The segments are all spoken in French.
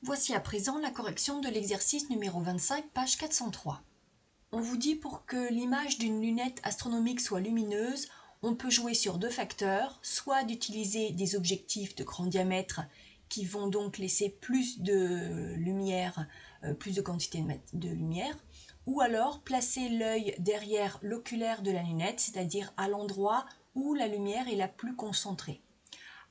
Voici à présent la correction de l'exercice numéro 25, page 403. On vous dit pour que l'image d'une lunette astronomique soit lumineuse, on peut jouer sur deux facteurs, soit d'utiliser des objectifs de grand diamètre qui vont donc laisser plus de lumière, plus de quantité de lumière, ou alors placer l'œil derrière l'oculaire de la lunette, c'est-à-dire à l'endroit où la lumière est la plus concentrée.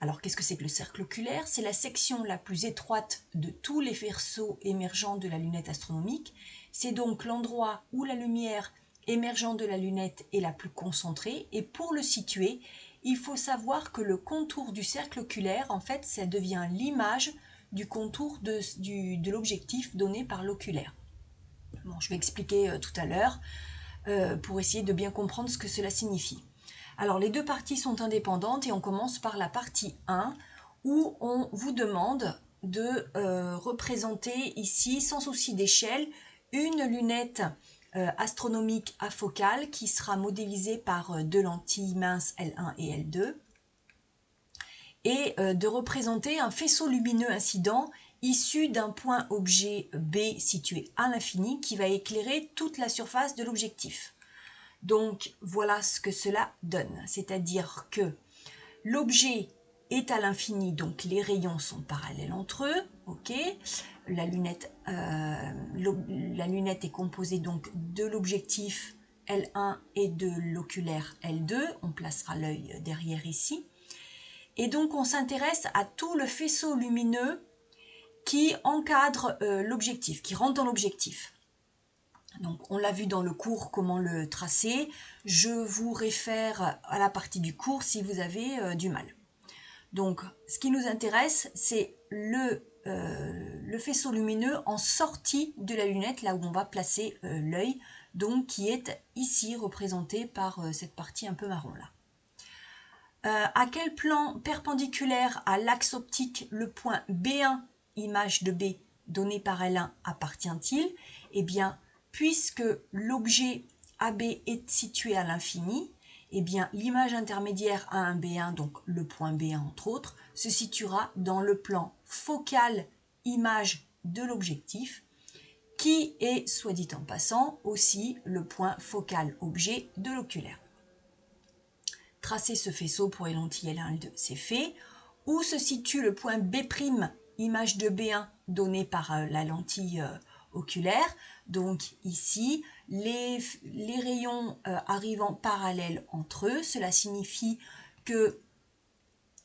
Alors, qu'est-ce que c'est que le cercle oculaire? C'est la section la plus étroite de tous les faisceaux émergents de la lunette astronomique. C'est donc l'endroit où la lumière émergeant de la lunette est la plus concentrée. Et pour le situer, il faut savoir que le contour du cercle oculaire, en fait, ça devient l'image du contour de l'objectif donné par l'oculaire. Bon, je vais expliquer tout à l'heure pour essayer de bien comprendre ce que cela signifie. Alors les deux parties sont indépendantes et on commence par la partie 1 où on vous demande de représenter ici, sans souci d'échelle, une lunette astronomique afocale qui sera modélisée par deux lentilles minces L1 et L2 et de représenter un faisceau lumineux incident issu d'un point objet B situé à l'infini qui va éclairer toute la surface de l'objectif. Donc voilà ce que cela donne, c'est-à-dire que l'objet est à l'infini, donc les rayons sont parallèles entre eux, ok. La lunette est composée donc de l'objectif L1 et de l'oculaire L2, on placera l'œil derrière ici. Et donc on s'intéresse à tout le faisceau lumineux qui encadre l'objectif, qui rentre dans l'objectif. Donc, on l'a vu dans le cours comment le tracer. Je vous réfère à la partie du cours si vous avez du mal. Donc, ce qui nous intéresse, c'est le faisceau lumineux en sortie de la lunette, là où on va placer l'œil, donc qui est ici représenté par cette partie un peu marron là. À quel plan perpendiculaire à l'axe optique le point B1, image de B, donné par L1, appartient-il? Eh bien, puisque l'objet AB est situé à l'infini, eh bien l'image intermédiaire A1, B1, donc le point B1 entre autres, se situera dans le plan focal image de l'objectif, qui est, soit dit en passant, aussi le point focal objet de l'oculaire. Tracer ce faisceau pour les lentilles L1 et L2, c'est fait. Où se situe le point B', image de B1 donnée par la lentille oculaire? Donc ici, les rayons arrivant parallèles entre eux, cela signifie que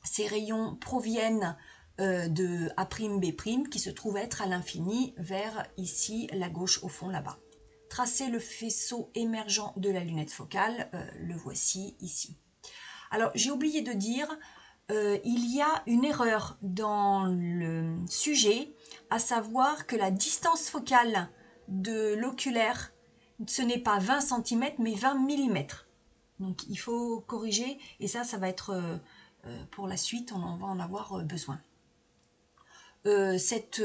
ces rayons proviennent de A'B' qui se trouve être à l'infini vers ici, la gauche au fond là-bas. Tracer le faisceau émergent de la lunette focale, le voici ici. Alors, j'ai oublié de dire, il y a une erreur dans le sujet, à savoir que la distance focale de l'oculaire, ce n'est pas 20 cm, mais 20 mm. Donc, il faut corriger, et ça va être pour la suite, on va en avoir besoin. Cette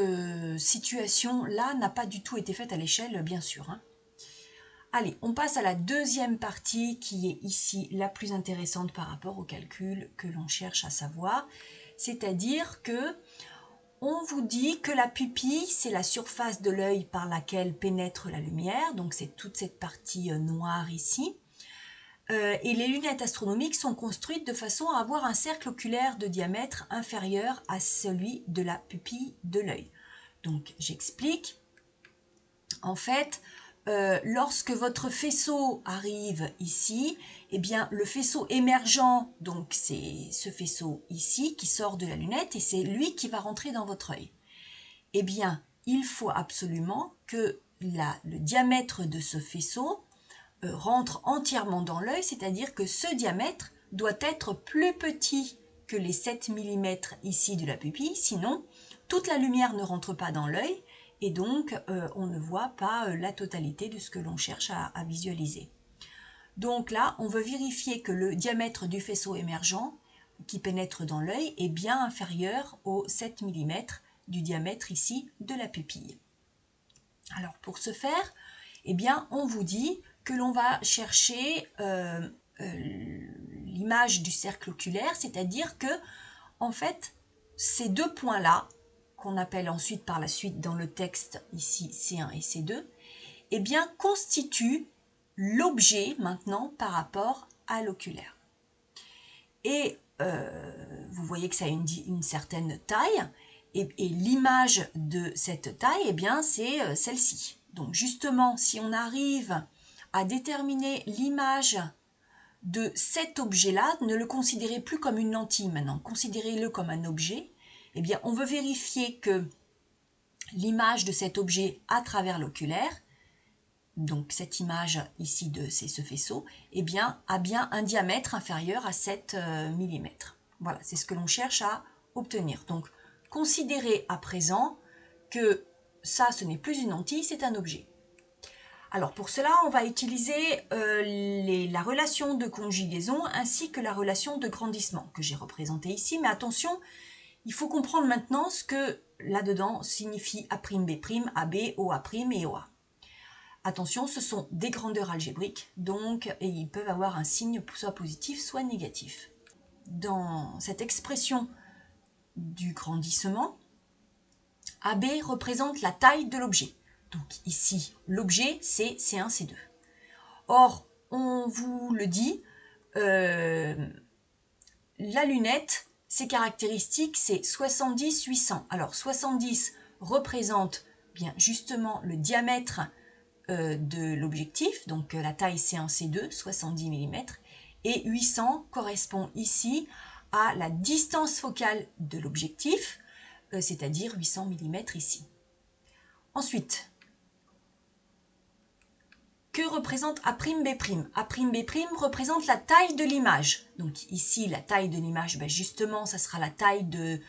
situation-là n'a pas du tout été faite à l'échelle, bien sûr, hein. Allez, on passe à la deuxième partie qui est ici la plus intéressante par rapport au calcul que l'on cherche à savoir. C'est-à-dire que on vous dit que la pupille, c'est la surface de l'œil par laquelle pénètre la lumière. Donc c'est toute cette partie noire ici. Et les lunettes astronomiques sont construites de façon à avoir un cercle oculaire de diamètre inférieur à celui de la pupille de l'œil. Donc j'explique. En fait, lorsque votre faisceau arrive ici, eh bien le faisceau émergent, donc c'est ce faisceau ici qui sort de la lunette et c'est lui qui va rentrer dans votre œil. Eh bien, il faut absolument que le diamètre de ce faisceau rentre entièrement dans l'œil, c'est-à-dire que ce diamètre doit être plus petit que les 7 mm ici de la pupille, sinon toute la lumière ne rentre pas dans l'œil et donc on ne voit pas la totalité de ce que l'on cherche à visualiser. Donc là, on veut vérifier que le diamètre du faisceau émergent qui pénètre dans l'œil est bien inférieur aux 7 mm du diamètre ici de la pupille. Alors pour ce faire, eh bien, on vous dit que l'on va chercher l'image du cercle oculaire, c'est-à-dire que, en fait, ces deux points-là, qu'on appelle ensuite par la suite dans le texte ici C1 et C2, eh bien constitue l'objet maintenant par rapport à l'oculaire. Et vous voyez que ça a une certaine taille, et l'image de cette taille, eh bien c'est celle-ci. Donc justement, si on arrive à déterminer l'image de cet objet-là, ne le considérez plus comme une lentille maintenant, considérez-le comme un objet, eh bien on veut vérifier que l'image de cet objet à travers l'oculaire, donc cette image ici de ce faisceau, eh bien, a bien un diamètre inférieur à 7 mm. Voilà, c'est ce que l'on cherche à obtenir. Donc, considérez à présent que ça, ce n'est plus une lentille, c'est un objet. Alors, pour cela, on va utiliser la relation de conjugaison ainsi que la relation de grandissement que j'ai représentée ici. Mais attention, il faut comprendre maintenant ce que là-dedans signifie A'B', AB, OA' et OA. Attention, ce sont des grandeurs algébriques, donc et ils peuvent avoir un signe soit positif, soit négatif. Dans cette expression du grandissement, AB représente la taille de l'objet. Donc ici, l'objet, c'est C1, C2. Or, on vous le dit, la lunette, ses caractéristiques, c'est 70-800. Alors, 70 représente bien justement le diamètre de l'objectif, donc la taille C1, C2, 70 mm, et 800 correspond ici à la distance focale de l'objectif, c'est-à-dire 800 mm ici. Ensuite, que représente A'B'? A'B' représente la taille de l'image. Donc ici, la taille de l'image, ben justement, ça sera la taille du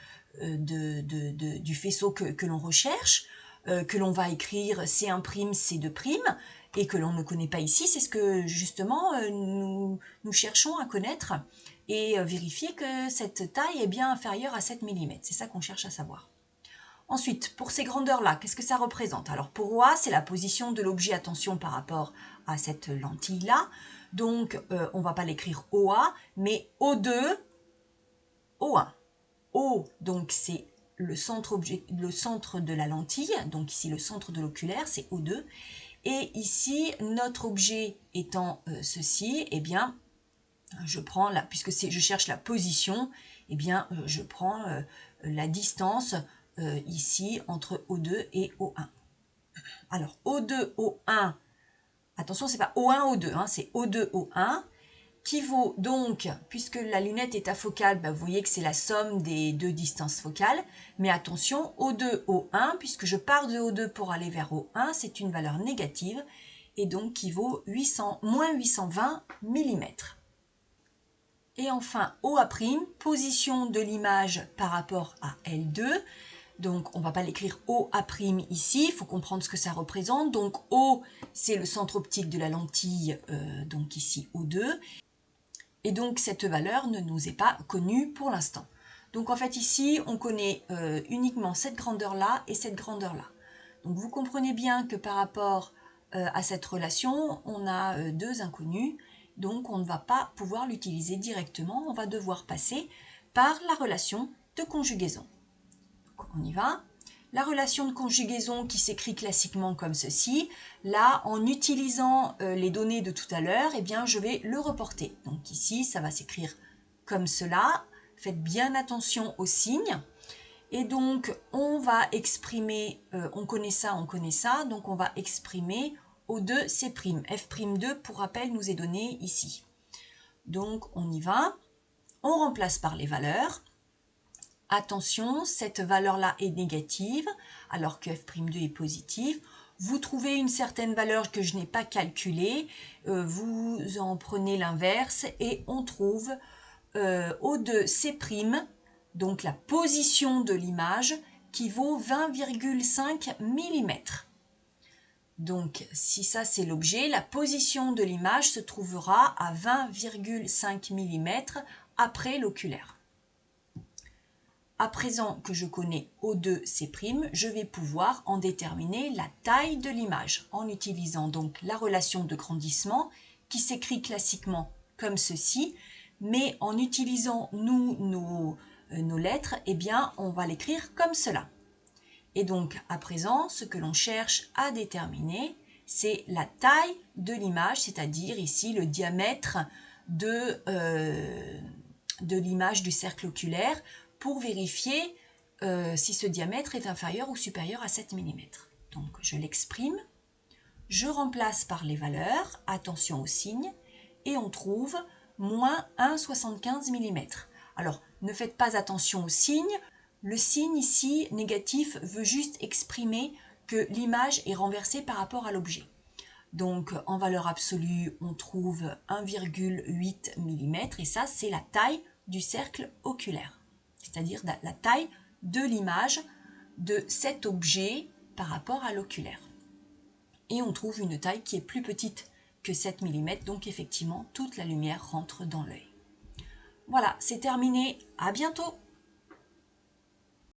faisceau que l'on recherche, que l'on va écrire C1', C2', et que l'on ne connaît pas ici. C'est ce que justement nous cherchons à connaître et vérifier que cette taille est bien inférieure à 7 mm. C'est ça qu'on cherche à savoir. Ensuite, pour ces grandeurs-là, qu'est-ce que ça représente? Alors pour OA, c'est la position de l'objet, attention par rapport à cette lentille-là. Donc on ne va pas l'écrire OA, mais O2, O1. O, donc c'est le centre de la lentille, donc ici le centre de l'oculaire, c'est O2. Et ici, notre objet étant ceci, eh bien, je prends puisque je cherche la position, eh bien, je prends la distance ici entre O2 et O1. Alors, O2, O1, attention, c'est pas O1, O2, hein, c'est O2, O1, qui vaut donc, puisque la lunette est afocale, vous voyez que c'est la somme des deux distances focales, mais attention, O2, O1, puisque je pars de O2 pour aller vers O1, c'est une valeur négative, et donc qui vaut moins 820 mm. Et enfin, OA', position de l'image par rapport à L2. Donc, on ne va pas l'écrire OA' ici, il faut comprendre ce que ça représente. Donc, O, c'est le centre optique de la lentille, donc ici O2. Et donc, cette valeur ne nous est pas connue pour l'instant. Donc, en fait, ici, on connaît uniquement cette grandeur-là et cette grandeur-là. Donc, vous comprenez bien que par rapport à cette relation, on a deux inconnus. Donc, on ne va pas pouvoir l'utiliser directement. On va devoir passer par la relation de conjugaison. Donc, on y va. La relation de conjugaison qui s'écrit classiquement comme ceci, là, en utilisant les données de tout à l'heure, eh bien, je vais le reporter. Donc ici, ça va s'écrire comme cela. Faites bien attention aux signes. Et donc, on va exprimer, on connaît ça, donc on va exprimer O2, C'. F'2, pour rappel, nous est donné ici. Donc, on y va. On remplace par les valeurs. Attention, cette valeur-là est négative, alors que F'2 est positif. Vous trouvez une certaine valeur que je n'ai pas calculée, vous en prenez l'inverse et on trouve O2, C', donc la position de l'image, qui vaut 20,5 mm. Donc, si ça c'est l'objet, la position de l'image se trouvera à 20,5 mm après l'oculaire. À présent que je connais O2, C', je vais pouvoir en déterminer la taille de l'image en utilisant donc la relation de grandissement qui s'écrit classiquement comme ceci, mais en utilisant nos lettres, eh bien, on va l'écrire comme cela. Et donc, à présent, ce que l'on cherche à déterminer, c'est la taille de l'image, c'est-à-dire ici le diamètre de l'image du cercle oculaire pour vérifier si ce diamètre est inférieur ou supérieur à 7 mm. Donc, je l'exprime, je remplace par les valeurs, attention aux signes, et on trouve moins 1,75 mm. Alors, ne faites pas attention aux signes. Le signe ici, négatif, veut juste exprimer que l'image est renversée par rapport à l'objet. Donc, en valeur absolue, on trouve 1,8 mm, et ça, c'est la taille du cercle oculaire, c'est-à-dire la taille de l'image de cet objet par rapport à l'oculaire. Et on trouve une taille qui est plus petite que 7 mm, donc effectivement, toute la lumière rentre dans l'œil. Voilà, c'est terminé. À bientôt!